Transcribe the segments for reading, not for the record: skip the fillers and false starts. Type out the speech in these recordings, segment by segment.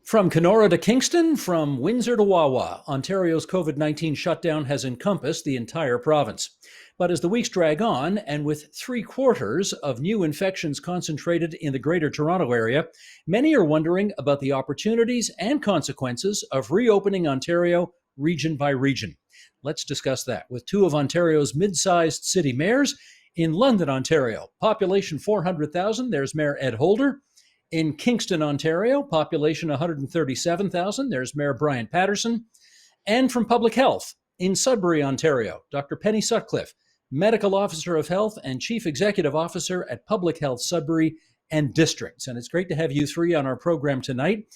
From Kenora to Kingston, from Windsor to Wawa, Ontario's COVID-19 shutdown has encompassed the entire province. But as the weeks drag on, and with three-quarters of new infections concentrated in the Greater Toronto Area, many are wondering about the opportunities and consequences of reopening Ontario region by region. Let's discuss that with two of Ontario's mid-sized city mayors. In London, Ontario, population 400,000, there's Mayor Ed Holder. In Kingston, Ontario, population 137,000, there's Mayor Brian Patterson. And from Public Health, in Sudbury, Ontario, Dr. Penny Sutcliffe, Medical Officer of Health and Chief Executive Officer at Public Health Sudbury and Districts. And it's great to have you three on our program tonight.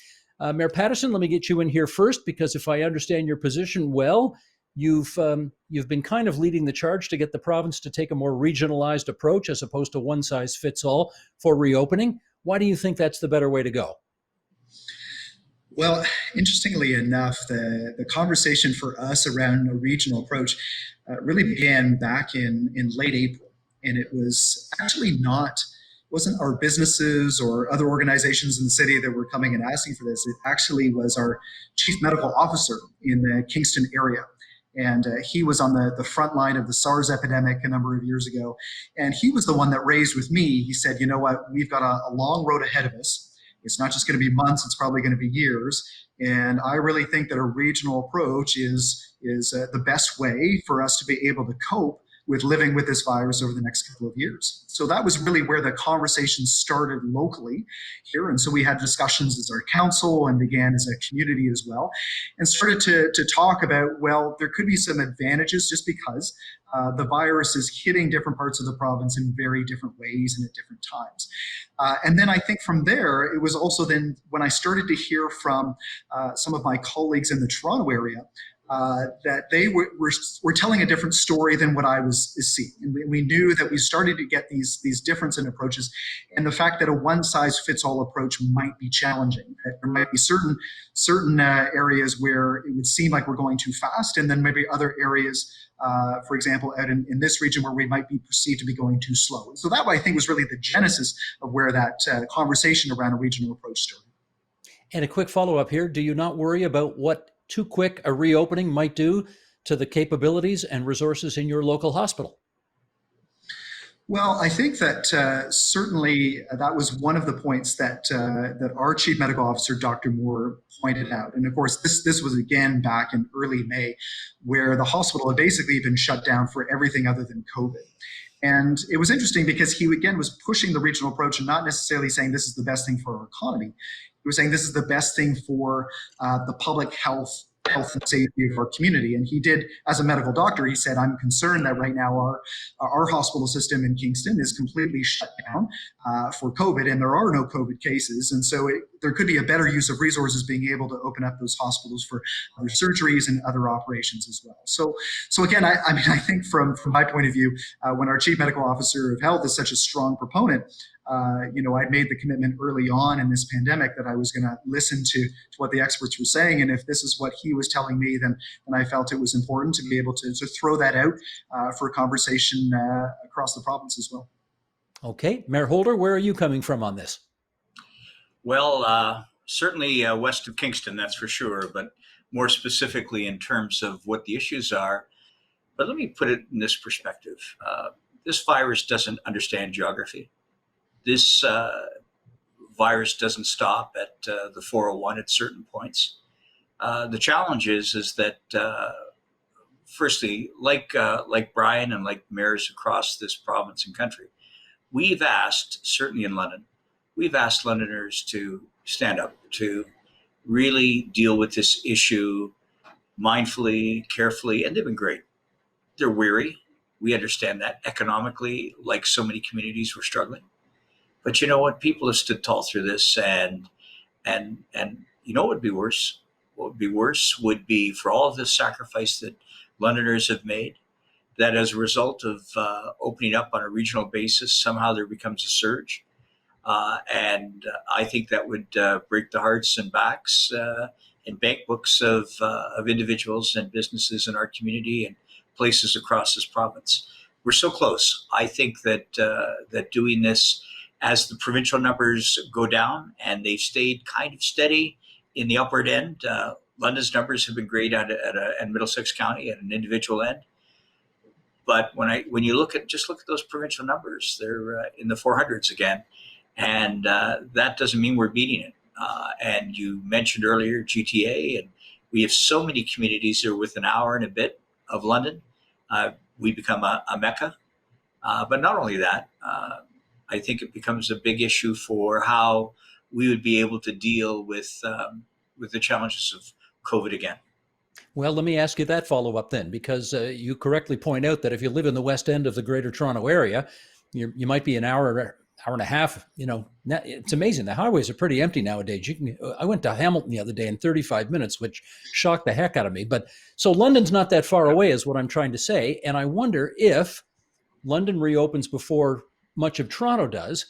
Mayor Patterson, let me get you in here first, because if I understand your position well, you've been kind of leading the charge to get the province to take a more regionalized approach as opposed to one-size-fits-all for reopening. Why do you think that's the better way to go? Well, interestingly enough, the conversation for us around a regional approach really began back in late April. And it was actually wasn't our businesses or other organizations in the city that were coming and asking for this. It actually was our chief medical officer in the Kingston area. And he was on the front line of the SARS epidemic a number of years ago. And he was the one that raised with me. He said, you know what, we've got a long road ahead of us. It's not just going to be months, it's probably going to be years. And I really think that a regional approach is the best way for us to be able to cope with living with this virus over the next couple of years. So that was really where the conversation started locally here. And so we had discussions as our council and began as a community as well, and started to talk about, well, there could be some advantages just because the virus is hitting different parts of the province in very different ways and at different times. And then I think from there, it was also then when I started to hear from some of my colleagues in the Toronto area, that they were telling a different story than what I was seeing. And we knew that we started to get these difference in approaches, and the fact that a one-size-fits-all approach might be challenging. That there might be certain areas where it would seem like we're going too fast, and then maybe other areas, for example, out in this region where we might be perceived to be going too slow. And so that, I think, was really the genesis of where that conversation around a regional approach started. And a quick follow-up here. Do you not worry about what too quick a reopening might do to the capabilities and resources in your local hospital? Well, I think that certainly that was one of the points that our chief medical officer, Dr. Moore, pointed out. And of course, this was again back in early May, where the hospital had basically been shut down for everything other than COVID. And it was interesting because he again was pushing the regional approach and not necessarily saying this is the best thing for our economy. He was saying this is the best thing for the public health and safety of our community. And he did, as a medical doctor, he said, I'm concerned that right now our hospital system in Kingston is completely shut down for COVID, and there are no COVID cases. And so there could be a better use of resources being able to open up those hospitals for other surgeries and other operations as well. So again, I think from my point of view, when our chief medical officer of health is such a strong proponent, I'd made the commitment early on in this pandemic that I was going to listen to what the experts were saying. And if this is what he was telling me, then I felt it was important to be able to throw that out for a conversation across the province as well. Okay. Mayor Holder, where are you coming from on this? Well, certainly west of Kingston, that's for sure, but more specifically in terms of what the issues are. But let me put it in this perspective. This virus doesn't understand geography. This virus doesn't stop at the 401 at certain points. The challenge is that, firstly, like Brian and like mayors across this province and country, we've asked, certainly in London, we've asked Londoners to stand up, to really deal with this issue mindfully, carefully, and they've been great. They're weary. We understand that economically, like so many communities, we're struggling. But you know what? People have stood tall through this, and you know what would be worse? What would be worse would be for all of this sacrifice that Londoners have made, that as a result of opening up on a regional basis, somehow there becomes a surge. And I think that would break the hearts and backs and bank books of individuals and businesses in our community and places across this province. We're so close. I think that that doing this as the provincial numbers go down, and they've stayed kind of steady in the upward end. London's numbers have been great at Middlesex County at an individual end. But when you look at those provincial numbers, they're in the 400s again, and that doesn't mean we're beating it. And you mentioned earlier GTA, and we have so many communities that are within an hour and a bit of London. We become a mecca. But not only that, I think it becomes a big issue for how we would be able to deal with the challenges of COVID again. Well, let me ask you that follow-up then, because you correctly point out that if you live in the west end of the Greater Toronto Area, you might be an hour and a half. It's amazing. The highways are pretty empty nowadays. I went to Hamilton the other day in 35 minutes, which shocked the heck out of me. But so London's not that far away, is what I'm trying to say. And I wonder if London reopens before much of Toronto does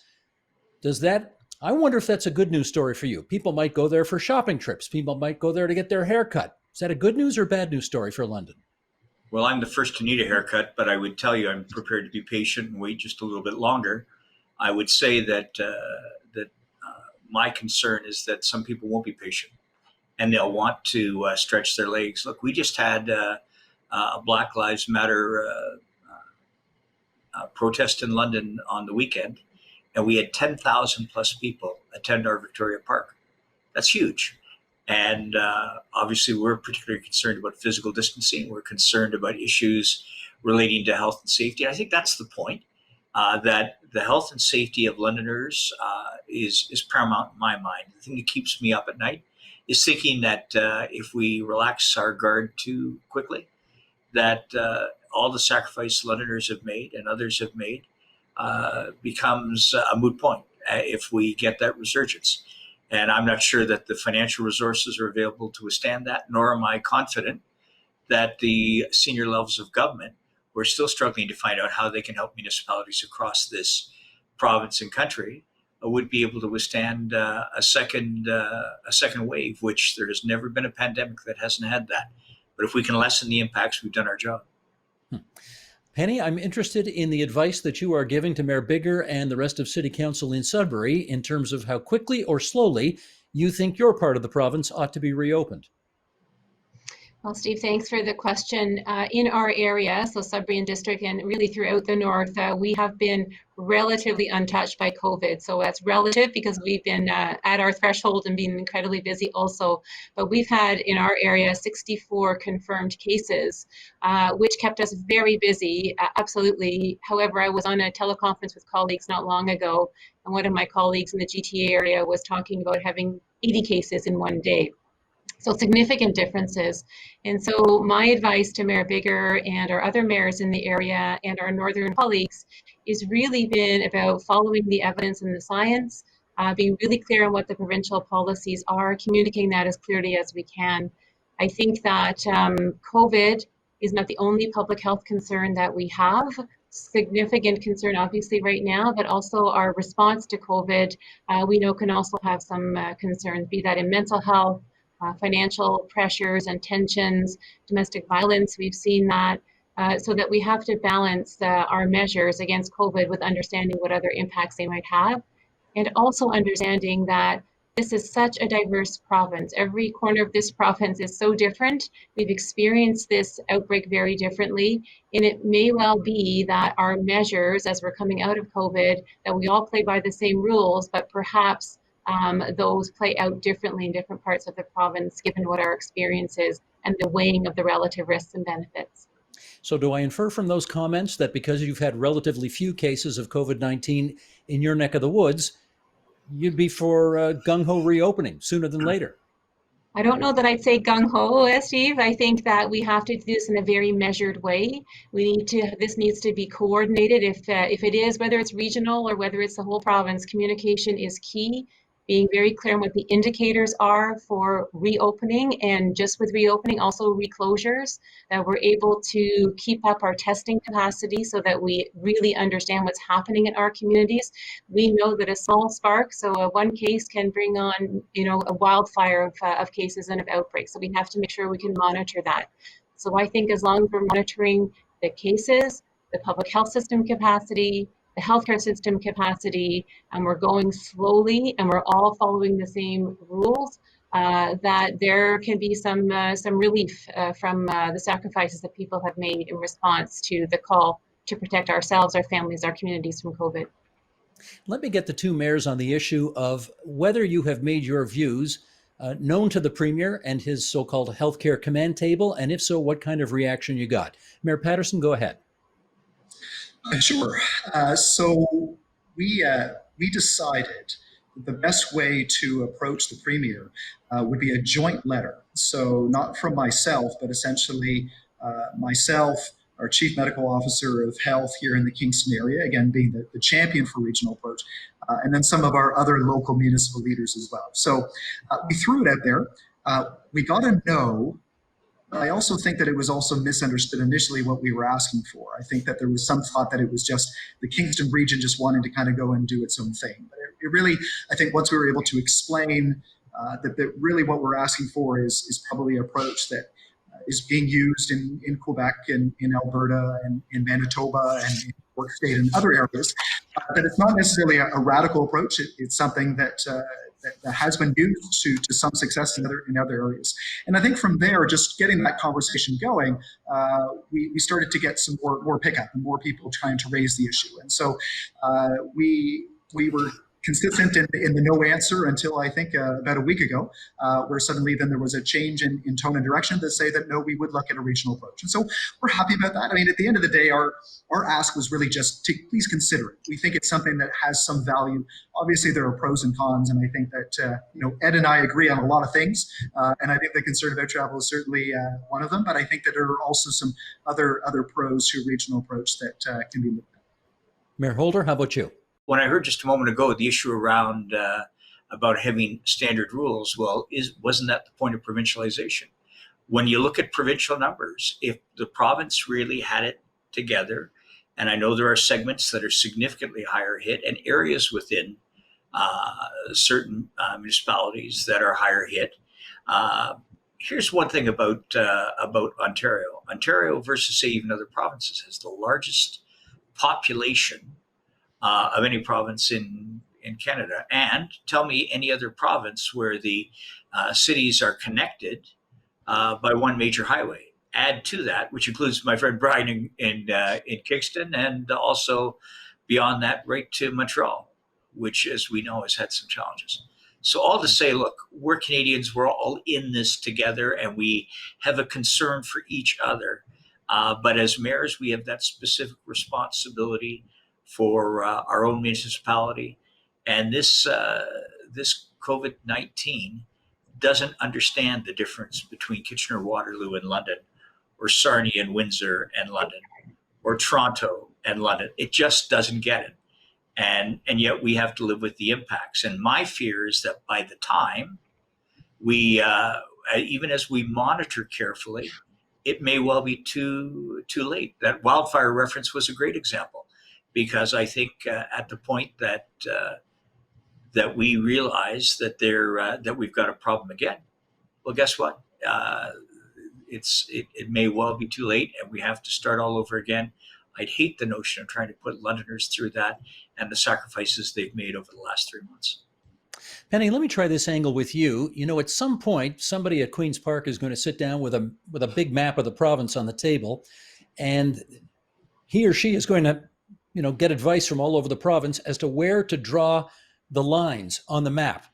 that? I wonder if that's a good news story for you. People might go there for shopping trips. People might go there to get their hair cut. Is that a good news or bad news story for London? Well, I'm the first to need a haircut, but I would tell you I'm prepared to be patient and wait just a little bit longer. I would say that my concern is that some people won't be patient and they'll want to stretch their legs. Look, we just had a Black Lives Matter protest in London on the weekend, and we had 10,000 plus people attend our Victoria Park. That's huge. And obviously, we're particularly concerned about physical distancing. We're concerned about issues relating to health and safety. And I think that's the point, that the health and safety of Londoners is paramount in my mind. The thing that keeps me up at night is thinking that if we relax our guard too quickly, that all the sacrifice Londoners have made and others have made becomes a moot point if we get that resurgence. And I'm not sure that the financial resources are available to withstand that, nor am I confident that the senior levels of government, we're still struggling to find out how they can help municipalities across this province and country, would be able to withstand a second wave, which there has never been a pandemic that hasn't had that. But if we can lessen the impacts, we've done our job. Penny, I'm interested in the advice that you are giving to Mayor Biggar and the rest of City Council in Sudbury in terms of how quickly or slowly you think your part of the province ought to be reopened. Well, Steve, thanks for the question. In our area, so Sudbury and District, and really throughout the north, we have been relatively untouched by COVID. So that's relative because we've been at our threshold and been incredibly busy also. But we've had in our area 64 confirmed cases, which kept us very busy, absolutely. However, I was on a teleconference with colleagues not long ago, and one of my colleagues in the GTA area was talking about having 80 cases in one day. So significant differences. And so my advice to Mayor Biggar and our other mayors in the area and our northern colleagues is really been about following the evidence and the science, being really clear on what the provincial policies are, communicating that as clearly as we can. I think that COVID is not the only public health concern that we have. Significant concern obviously right now, but also our response to COVID, we know can also have some concerns, be that in mental health, financial pressures and tensions, domestic violence, we've seen that, so that we have to balance our measures against COVID with understanding what other impacts they might have, and also understanding that this is such a diverse province. Every corner of this province is so different. We've experienced this outbreak very differently, and it may well be that our measures as we're coming out of COVID, that we all play by the same rules, but perhaps those play out differently in different parts of the province, given what our experience is and the weighing of the relative risks and benefits. So do I infer from those comments that because you've had relatively few cases of COVID-19 in your neck of the woods, you'd be for gung-ho reopening sooner than later? I don't know that I'd say gung-ho, Steve. I think that we have to do this in a very measured way. This needs to be coordinated. If it is, whether it's regional or whether it's the whole province, communication is key. Being very clear on what the indicators are for reopening, and just with reopening, also reclosures, that we're able to keep up our testing capacity so that we really understand what's happening in our communities. We know that a small spark, so one case can bring on, a wildfire of cases and of outbreaks. So we have to make sure we can monitor that. So I think as long as we're monitoring the cases, the public health system capacity, the healthcare system capacity, and we're going slowly and we're all following the same rules, that there can be some relief from the sacrifices that people have made in response to the call to protect ourselves, our families, our communities from COVID. Let me get the two mayors on the issue of whether you have made your views known to the Premier and his so-called healthcare command table, and if so, what kind of reaction you got. Mayor Patterson, go ahead. Sure. So we decided that the best way to approach the Premier would be a joint letter. So not from myself, but essentially myself, our Chief Medical Officer of Health here in the Kingston area, again being the champion for regional approach, and then some of our other local municipal leaders as well. So we threw it out there. We got a no. I also think that it was also misunderstood initially what we were asking for. I think that there was some thought that it was just the Kingston region just wanting to kind of go and do its own thing. But it really, I think once we were able to explain that really what we're asking for is probably an approach that is being used in Quebec and in Alberta and in Manitoba and in York State and other areas, that it's not necessarily a radical approach. It's something that has been used to some success in other areas. And I think from there, just getting that conversation going, we started to get some more pickup and more people trying to raise the issue. And so we were consistent in the no answer until I think about a week ago, where suddenly then there was a change in tone and direction to say that no, we would look at a regional approach. And so we're happy about that. I mean, at the end of the day, our ask was really just to please consider it. We think it's something that has some value. Obviously, there are pros and cons, and I think that Ed and I agree on a lot of things, and I think the concern about travel is certainly one of them. But I think that there are also some other pros to a regional approach that can be looked at. Mayor Holder, how about you? When I heard just a moment ago the issue around about having standard rules, well, wasn't that the point of provincialization? When you look at provincial numbers, if the province really had it together, and I know there are segments that are significantly higher hit and areas within certain municipalities that are higher hit. Here's one thing about Ontario. Ontario versus, say, even other provinces has the largest population of any province in Canada. And tell me any other province where the cities are connected by one major highway. Add to that, which includes my friend Brian in Kingston, and also beyond that, right to Montreal, which, as we know, has had some challenges. So all to say, look, we're Canadians, we're all in this together, and we have a concern for each other. But as mayors, we have that specific responsibility for our own municipality. And this COVID-19 doesn't understand the difference between Kitchener-Waterloo and London, or Sarnia and Windsor and London, or Toronto and London. It just doesn't get it. And yet we have to live with the impacts. And my fear is that by the time we, even as we monitor carefully, it may well be too late. That wildfire reference was a great example, because I think at the point that we realize that that we've got a problem again, well, guess what? It may well be too late, and we have to start all over again. I'd hate the notion of trying to put Londoners through that and the sacrifices they've made over the last 3 months. Penny, let me try this angle with you. You know, at some point, somebody at Queen's Park is going to sit down with a big map of the province on the table, and he or she is going to, get advice from all over the province as to where to draw the lines on the map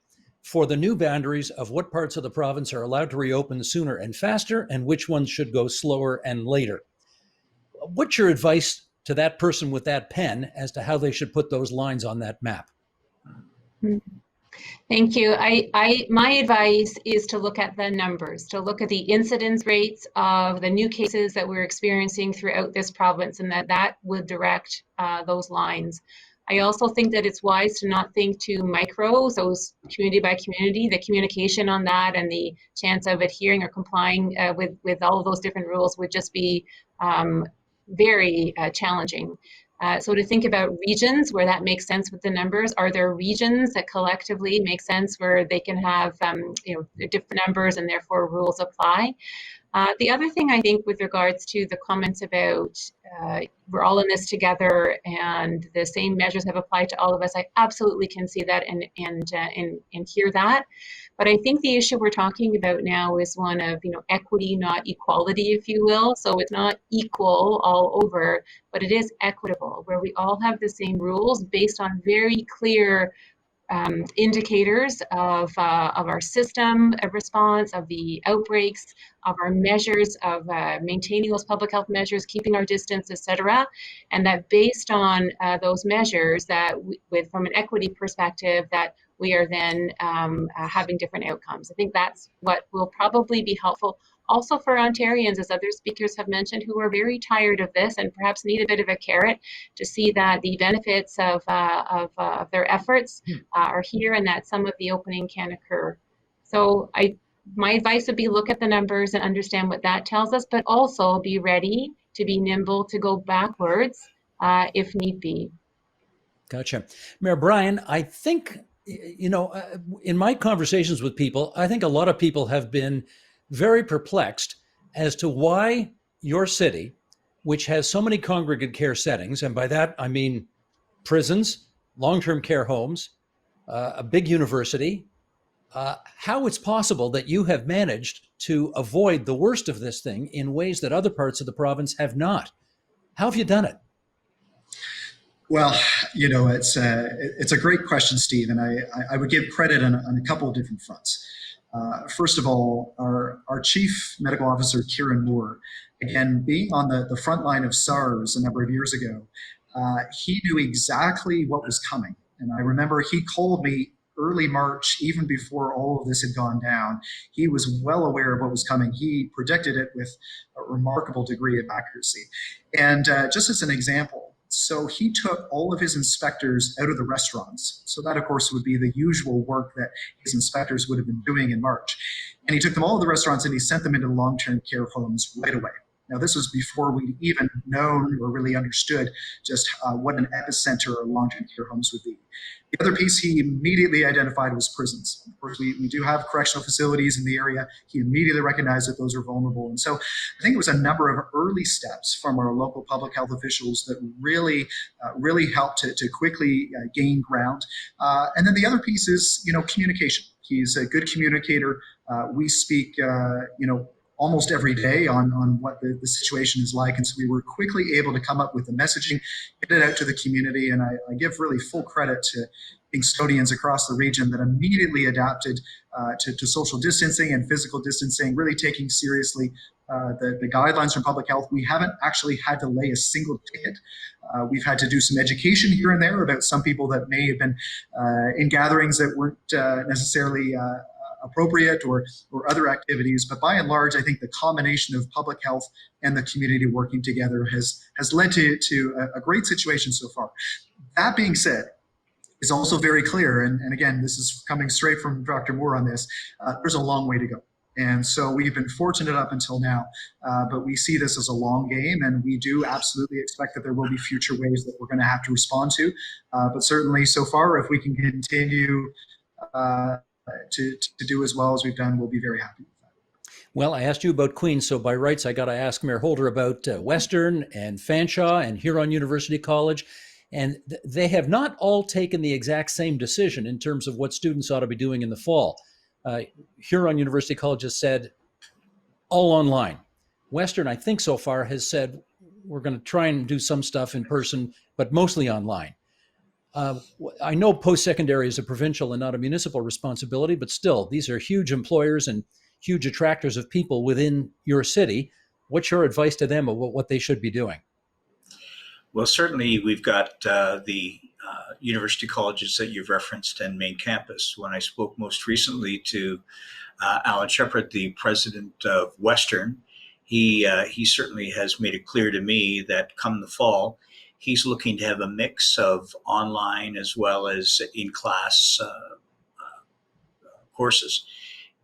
for the new boundaries of what parts of the province are allowed to reopen sooner and faster, and which ones should go slower and later. What's your advice to that person with that pen as to how they should put those lines on that map? Thank you. My advice is to look at the numbers, to look at the incidence rates of the new cases that we're experiencing throughout this province, and that would direct those lines. I also think that it's wise to not think too micro, so community by community. The communication on that and the chance of adhering or complying with all of those different rules would just be very challenging. So to think about regions where that makes sense with the numbers, are there regions that collectively make sense where they can have different numbers and therefore rules apply? The other thing I think with regards to the comments about we're all in this together and the same measures have applied to all of us, I absolutely can see that and hear that. But I think the issue we're talking about now is one of, equity, not equality, if you will. So it's not equal all over, but it is equitable, where we all have the same rules based on very clear indicators of our system of response, of the outbreaks, of our measures of maintaining those public health measures, keeping our distance, etc. And that based on those measures, that from an equity perspective, that we are then having different outcomes. I think that's what will probably be helpful also for Ontarians, as other speakers have mentioned, who are very tired of this and perhaps need a bit of a carrot to see that the benefits of their efforts are here and that some of the opening can occur. So my advice would be look at the numbers and understand what that tells us, but also be ready to be nimble to go backwards if need be. Gotcha. Mayor Brian, I think, in my conversations with people, I think a lot of people have been very perplexed as to why your city, which has so many congregate care settings, and by that I mean prisons, long-term care homes, a big university, how it's possible that you have managed to avoid the worst of this thing in ways that other parts of the province have not. How have you done it? Well, it's a great question, Steve, and I would give credit on a couple of different fronts. First of all, our chief medical officer, Kieran Moore, again, being on the front line of SARS a number of years ago, he knew exactly what was coming. And I remember he called me early March, even before all of this had gone down. He was well aware of what was coming. He predicted it with a remarkable degree of accuracy. And just as an example, so he took all of his inspectors out of the restaurants. So that, of course, would be the usual work that his inspectors would have been doing in March. And he took them all to the restaurants and he sent them into long-term care homes right away. Now, this was before we'd even known or really understood just what an epicenter of long-term care homes would be. The other piece he immediately identified was prisons. Of course, we do have correctional facilities in the area. He immediately recognized that those are vulnerable. And so I think it was a number of early steps from our local public health officials that really helped to quickly gain ground. And then the other piece is, communication. He's a good communicator. We speak, almost every day on what the situation is like. And so we were quickly able to come up with the messaging, get it out to the community. And I give really full credit to custodians across the region that immediately adapted to social distancing and physical distancing, really taking seriously the guidelines from public health. We haven't actually had to lay a single ticket. We've had to do some education here and there about some people that may have been in gatherings that weren't necessarily appropriate or other activities. But by and large, I think the combination of public health and the community working together has led to a great situation so far. That being said, it's also very clear, and again, this is coming straight from Dr. Moore on this, there's a long way to go. And so we've been fortunate up until now, but we see this as a long game, and we do absolutely expect that there will be future ways that we're going to have to respond to. But certainly so far, if we can continue to do as well as we've done, we'll be very happy with that. Well, I asked you about Queens, so by rights, I got to ask Mayor Holder about Western and Fanshawe and Huron University College. And they have not all taken the exact same decision in terms of what students ought to be doing in the fall. Huron University College has said all online. Western, I think so far, has said we're going to try and do some stuff in person, but mostly online. I know post-secondary is a provincial and not a municipal responsibility, but still, these are huge employers and huge attractors of people within your city. What's your advice to them about what they should be doing? Well, certainly we've got the university colleges that you've referenced and main campus. When I spoke most recently to Alan Shepard, the president of Western, he certainly has made it clear to me that come the fall, he's looking to have a mix of online as well as in-class courses.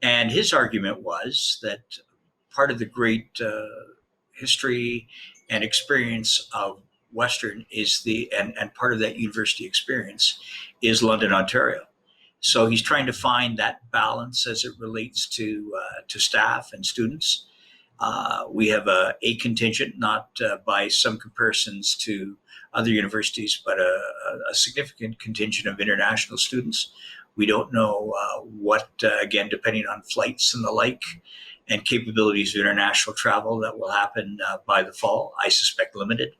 And his argument was that part of the great history and experience of Western is and part of that university experience is London, Ontario. So he's trying to find that balance as it relates to staff and students. We have a contingent, not by some comparisons to other universities, but a significant contingent of international students. We don't know what, again, depending on flights and the like, and capabilities of international travel that will happen by the fall. I suspect limited.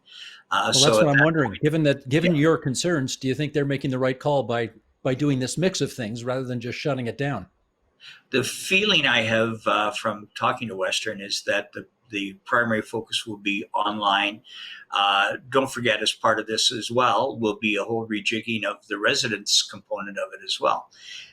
Well, so that's at what I'm that wondering. point, Given yeah, your concerns, do you think they're making the right call by doing this mix of things rather than just shutting it down? the feeling I have from talking to Western is that the primary focus will be online. Don't forget, as part of this as well, will be a whole rejigging of the residence component of it as well.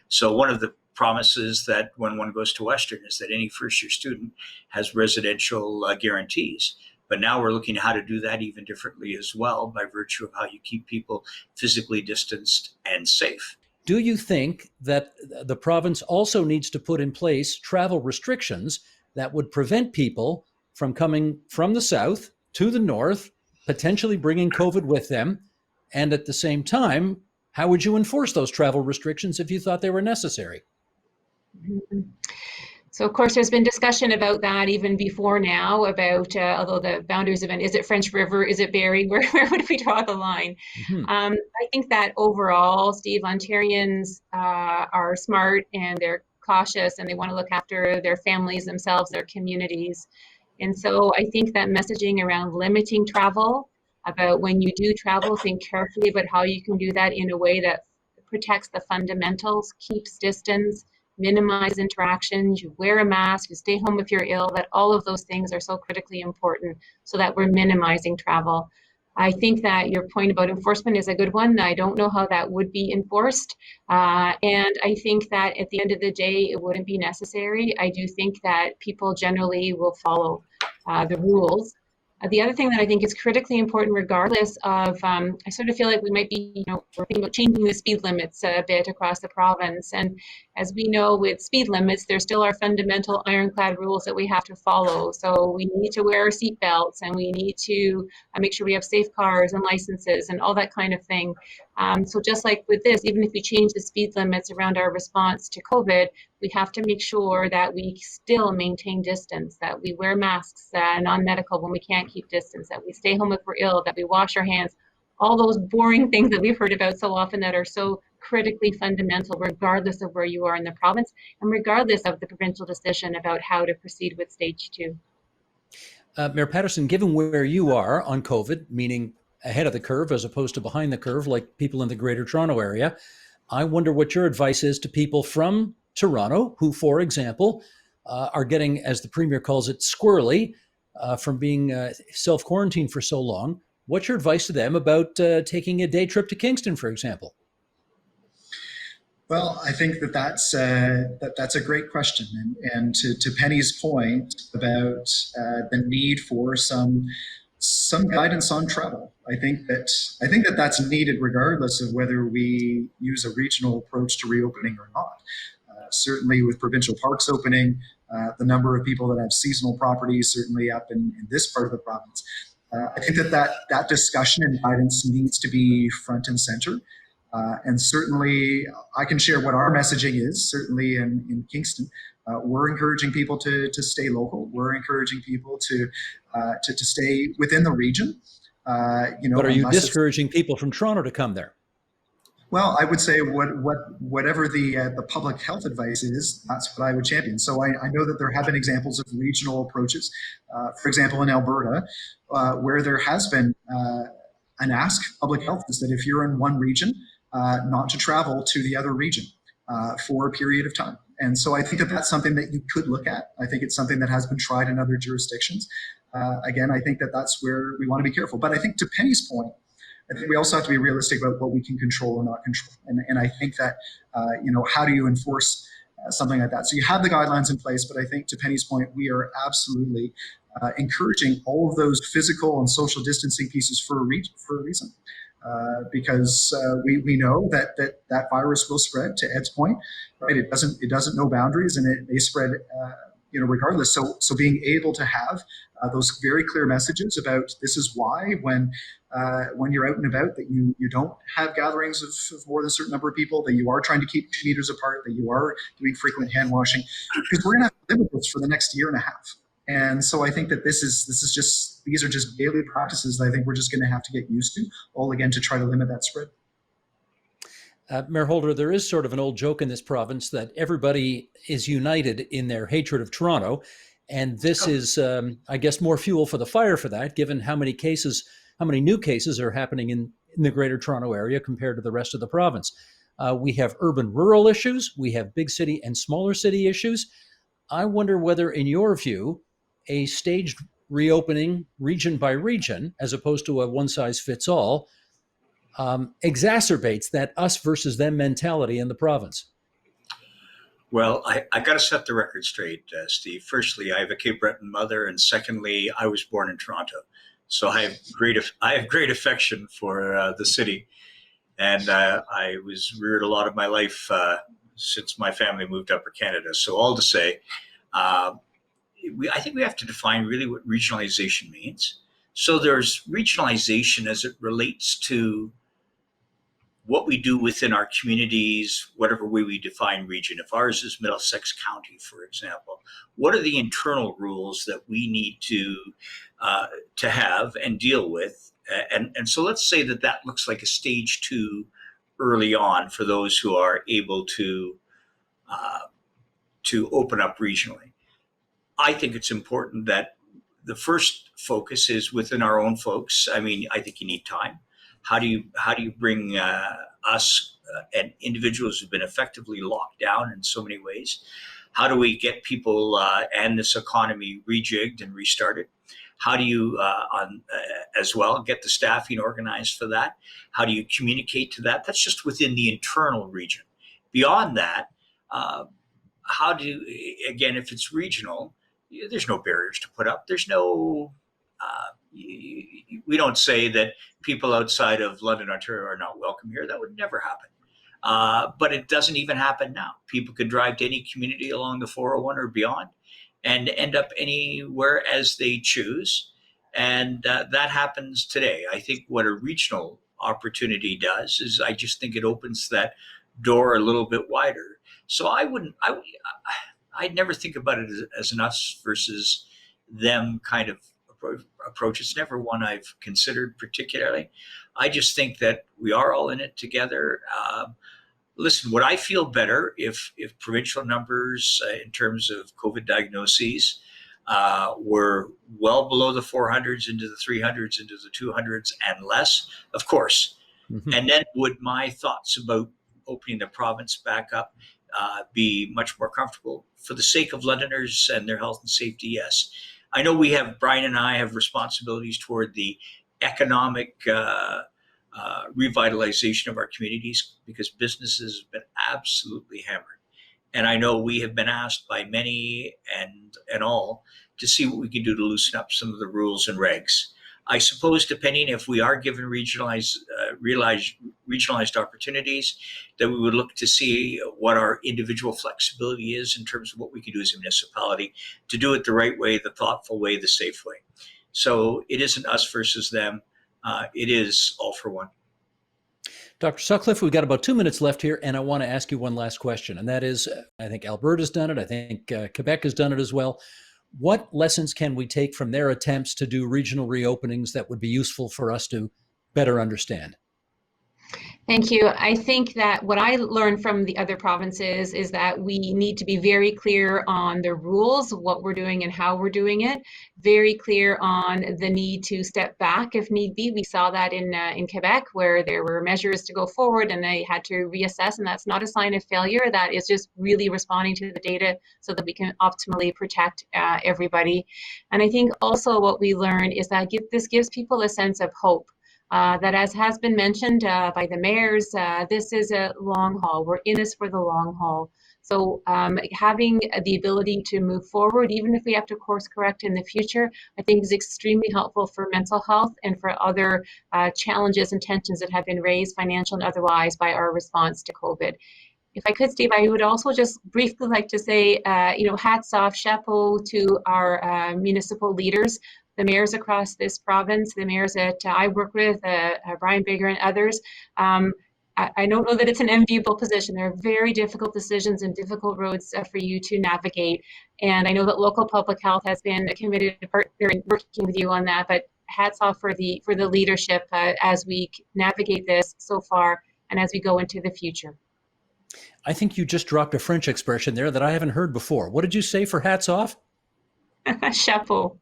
So one of the promises that when one goes to Western is that any first year student has residential guarantees. But now we're looking at how to do that even differently as well by virtue of how you keep people physically distanced and safe. Do you think that the province also needs to put in place travel restrictions that would prevent people from coming from the south to the north, potentially bringing COVID with them? And at the same time, how would you enforce those travel restrictions if you thought they were necessary? Mhm. So of course, there's been discussion about that even before now about, although the boundaries of it, is it French River, is it Barrie, where would we draw the line? Mm-hmm. I think that overall, Steve, Ontarians are smart and they're cautious and they want to look after their families themselves, their communities. And so I think that messaging around limiting travel, about when you do travel, think carefully about how you can do that in a way that protects the fundamentals, keeps distance, minimize interactions, you wear a mask, you stay home if you're ill, that all of those things are so critically important so that we're minimizing travel. I think that your point about enforcement is a good one. I don't know how that would be enforced. And I think that at the end of the day, it wouldn't be necessary. I do think that people generally will follow the rules. The other thing that I think is critically important, regardless of, I sort of feel like we might be, we're thinking about changing the speed limits a bit across the province. And as we know, with speed limits, there still are fundamental ironclad rules that we have to follow. So we need to wear our seat belts and we need to make sure we have safe cars and licenses and all that kind of thing. So just like with this, even if we change the speed limits around our response to COVID, we have to make sure that we still maintain distance, that we wear masks, non-medical when we can't keep distance, that we stay home if we're ill, that we wash our hands, all those boring things that we've heard about so often that are so critically fundamental, regardless of where you are in the province and regardless of the provincial decision about how to proceed with stage 2. Mayor Patterson, given where you are on COVID, meaning ahead of the curve as opposed to behind the curve, like people in the Greater Toronto Area, I wonder what your advice is to people from Toronto who, for example, are getting, as the Premier calls it, squirrely from being self-quarantined for so long. What's your advice to them about taking a day trip to Kingston, for example? Well, I think that's a great question, and to Penny's point about the need for some guidance on travel. I think that that's needed regardless of whether we use a regional approach to reopening or not. Certainly, with provincial parks opening, the number of people that have seasonal properties certainly up in this part of the province. I think that discussion and guidance needs to be front and center. And certainly, I can share what our messaging is. Certainly in Kingston, we're encouraging people to stay local. We're encouraging people to stay within the region. But are you discouraging people from Toronto to come there? Well, I would say whatever the public health advice is, that's what I would champion. So I know that there have been examples of regional approaches. For example, in Alberta, where there has been an ask, public health is that if you're in one region, not to travel to the other region for a period of time. And so I think that that's something that you could look at. I think it's something that has been tried in other jurisdictions. Again, I think that that's where we want to be careful. But I think to Penny's point, I think we also have to be realistic about what we can control and not control. And I think that, how do you enforce something like that? So you have the guidelines in place, but I think to Penny's point, we are absolutely encouraging all of those physical and social distancing pieces for a reason. Because we know that virus will spread. To Ed's point, right? It doesn't know boundaries, and it may spread, regardless. So being able to have those very clear messages about this is why when you're out and about that you don't have gatherings of more than a certain number of people, that you are trying to keep 2 meters apart, that you are doing frequent hand washing, because we're going to have to live with this for the next year and a half. And so I think that these are just daily practices that I think we're just going to have to get used to, all again to try to limit that spread. Mayor Holder, there is sort of an old joke in this province that everybody is united in their hatred of Toronto. And this is, I guess, more fuel for the fire for that, given how many new cases are happening in the greater Toronto area compared to the rest of the province. We have urban rural issues, we have big city and smaller city issues. I wonder whether, in your view, a staged reopening region by region, as opposed to a one size fits all, exacerbates that us versus them mentality in the province. Well, I got to set the record straight, Steve. Firstly, I have a Cape Breton mother, and secondly, I was born in Toronto, so I have great affection for the city, and I was reared a lot of my life since my family moved Upper Canada. So all to say, I think we have to define really what regionalization means. So there's regionalization as it relates to what we do within our communities, whatever way we define region. If ours is Middlesex County, for example, what are the internal rules that we need to have and deal with? And so let's say that looks like a stage 2 early on for those who are able to open up regionally. I think it's important that the first focus is within our own folks. I mean, I think you need time. How do you bring us and individuals who've been effectively locked down in so many ways? How do we get people and this economy rejigged and restarted? How do you, as well, get the staffing organized for that? How do you communicate to that? That's just within the internal region. Beyond that, again, if it's regional, there's no barriers to put up. There's no we don't say that people outside of London, Ontario are not welcome here. That would never happen. But it doesn't even happen now. People could drive to any community along the 401 or beyond and end up anywhere as they choose. And that happens today. I think what a regional opportunity does is I just think it opens that door a little bit wider. So I'd never think about it as an us versus them kind of approach. It's never one I've considered particularly. I just think that we are all in it together. Listen, would I feel better if provincial numbers in terms of COVID diagnoses were well below the 400s, into the 300s, into the 200s and less? Of course. Mm-hmm. And then would my thoughts about opening the province back up be much more comfortable? For the sake of Londoners and their health and safety, yes. I know Brian and I have responsibilities toward the economic revitalization of our communities because businesses have been absolutely hammered. And I know we have been asked by many and all to see what we can do to loosen up some of the rules and regs. I suppose depending if we are given regionalized opportunities, that we would look to see what our individual flexibility is in terms of what we can do as a municipality to do it the right way, the thoughtful way, the safe way. So it isn't us versus them. It is all for one. Dr. Sutcliffe, we've got about 2 minutes left here, and I want to ask you one last question. And that is, I think Alberta's done it. I think Quebec has done it as well. What lessons can we take from their attempts to do regional reopenings that would be useful for us to better understand? Thank you. I think that what I learned from the other provinces is that we need to be very clear on the rules, what we're doing and how we're doing it, very clear on the need to step back if need be. We saw that in Quebec where there were measures to go forward and they had to reassess, and that's not a sign of failure. That is just really responding to the data so that we can optimally protect everybody. And I think also what we learned is that this gives people a sense of hope. That, as has been mentioned by the mayors, this is a long haul. We're in this for the long haul. So having the ability to move forward, even if we have to course correct in the future, I think is extremely helpful for mental health and for other challenges and tensions that have been raised, financial and otherwise, by our response to COVID. If I could, Steve, I would also just briefly like to say, hats off, chapeau to our municipal leaders, the mayors across this province, the mayors that I work with, Brian Bigger and others. I don't know that it's an enviable position. There are very difficult decisions and difficult roads for you to navigate. And I know that local public health has been a committed partner in working with you on that, but hats off for the leadership as we navigate this so far and as we go into the future. I think you just dropped a French expression there that I haven't heard before. What did you say for hats off? Chapeau.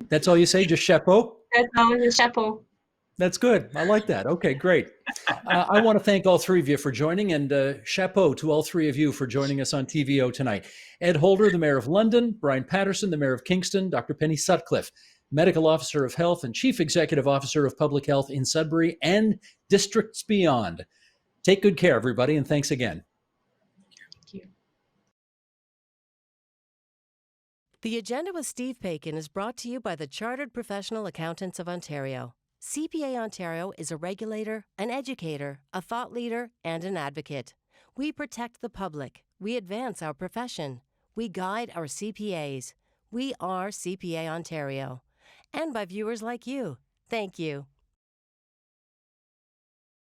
That's all you say, just chapeau? That's all, the chapeau. That's good. I like that. Okay, great. I want to thank all three of you for joining, and chapeau to all three of you for joining us on TVO tonight. Ed Holder, the Mayor of London, Brian Patterson, the Mayor of Kingston, Dr. Penny Sutcliffe, Medical Officer of Health and Chief Executive Officer of Public Health in Sudbury and districts beyond. Take good care, everybody, and thanks again. Thank you. The Agenda with Steve Paikin is brought to you by the Chartered Professional Accountants of Ontario. CPA Ontario is a regulator, an educator, a thought leader, and an advocate. We protect the public. We advance our profession. We guide our CPAs. We are CPA Ontario. And by viewers like you. Thank you.